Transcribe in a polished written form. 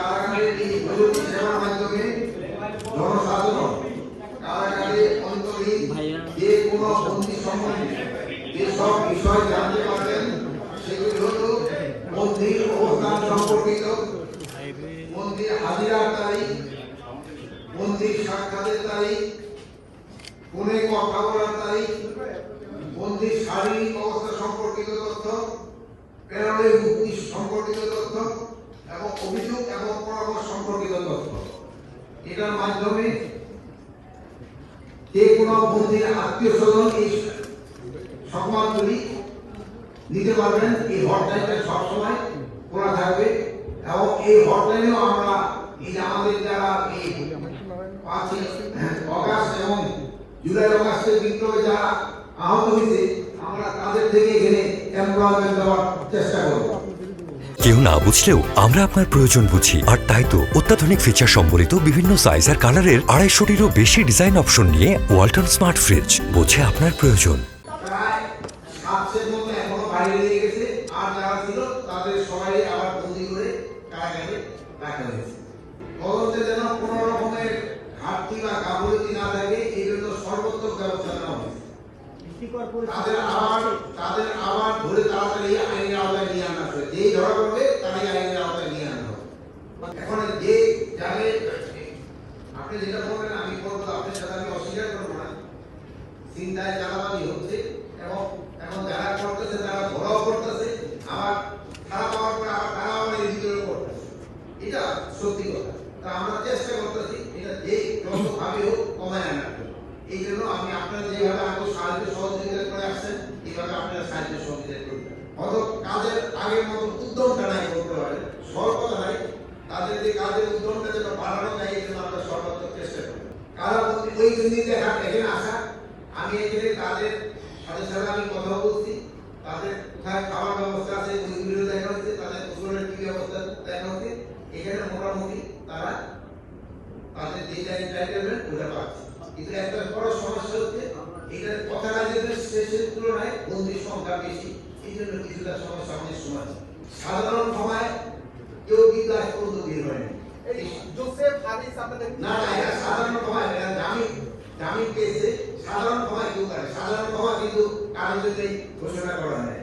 কারাগারের এই প্রযুক্তি সেবার মাধ্যমে জনসাধারণ কারাগারে অন্তরীণ যে কোনো বন্দী সম্বন্ধে যেসব বিষয় জানতে পারবেন সেগুলি হল বন্দির অবস্থান সম্পর্কিত, বন্দির হাজিরার তারিখ, বন্দির সাক্ষাতের তারিখ, কোনে কথা বলার তারিখ, বন্দির শারীরিক অবস্থা সম্পর্কিত তথ্য, প্যারোলের মুক্তি সম্পর্কিত তথ্য এবং অভিযোগ এবং পরামর্শ সম্পর্কিত তথ্য। এটার মাধ্যমে যে কোনো বন্দির আত্মীয় স্বজন এই সংবাদগুলি নিতে পারবেন। এই হটলাইনটা সবসময় খোলা থাকবে এবং এই হটলাইনেও আমরা এই আমাদের যারা এই 5 অগাস্ট এবং জুলাই অগাস্টের বিপ্লবে যারা আহত হয়েছে আমরা তাদের থেকে এখানে এমপ্লয়মেন্ট দেওয়ার চেষ্টা করব। কেউ না বুঝলেও আমরা আপনার প্রয়োজন বুঝি, আর তাই তো অত্যাধুনিক ফিচার সম্বলিত বিভিন্ন সাইজ আর কালারের 250-টিরও বেশি ডিজাইন অপশন নিয়ে ওয়ালটন স্মার্ট ফ্রিজ বোঝে আপনার প্রয়োজন। প্রায় 700 মতো এখনো বাইরে নিয়ে গেছে, আর যারা ছিল তাদের সবাই আবার বন্দি করে কারাগারে রাখা হয়েছে। তদন্তে যেন কোনো রকমের ঘাটতি বা গাফিলতি না থাকে এই জন্য সর্বোত্তম ব্যবস্থা নেওয়া হয়েছে। তাদের আবার ধরে তাড়াতাড়ি আইনের আওতায় নিয়ে আনা হবে। যেই ধরা পড়বে তারাই আইনের আওতায় নিয়ে আনা হবে। এখন যে যাবে আপনি যেটা বলবেন আমি করবো, আপনার সাথে আমি অস্বীকার করবো না। চিন্তায় চালাবাজি হচ্ছে এবং এখন যারা করতেছে তারা ধরাও করতেছে, আবার খারাপ হওয়ার পরে আবার তারা আবার এই ভিতরে করতেছে। এটা সত্যি কথা। তা আমরা চেষ্টা করতেছি এটা যে যতভাবে হোক কমায় আনার জন্য। এই জন্য আমি আপনারা যেভাবে আমাকে সাহায্য সহযোগিতা করে আসছেন এইভাবে আপনারা সাহায্য সহযোগিতা করবেন। হয়তো কাজের আগের মতো উদ্যমটা নাই করতে পারে, স্বল্পতা নাই, তাদের যে কাজের উদ্যমটা যেন বাড়ানো যায় এই জন্য আমরা সর্বাত্মক চেষ্টা করি। কারাবন্দী ওই দুর্নীতি এখানে আসা, আমি এখানে তাদের সাথে সাথে আমি কথা বলছি, তাদের কোথায় খাওয়ার ব্যবস্থা আছে ওইগুলো দেখা হচ্ছে, তাদের গোসলের কি ব্যবস্থা দেখা হচ্ছে। এখানে মোটামুটি তারা তাদের যেটা এন্টাইটেলমেন্ট ওটা পাচ্ছে। কিন্তু একটা বড় সমস্যা হচ্ছে এটার কথা রাজ্যের শেষের তুলনায় বন্দির সংখ্যা বেশি, এই জন্য কিছুটা সমস্যা আমাদের সমাজ। সাধারণ ক্ষমায় কেউ কিন্তু আজ পর্যন্ত বের হয়নি। না এটা সাধারণ ক্ষমায় জামিন পেয়েছে, সাধারণ ক্ষমায় কেউ করে, সাধারণ ক্ষমা কিন্তু কারোর জন্যই ঘোষণা করা হয়।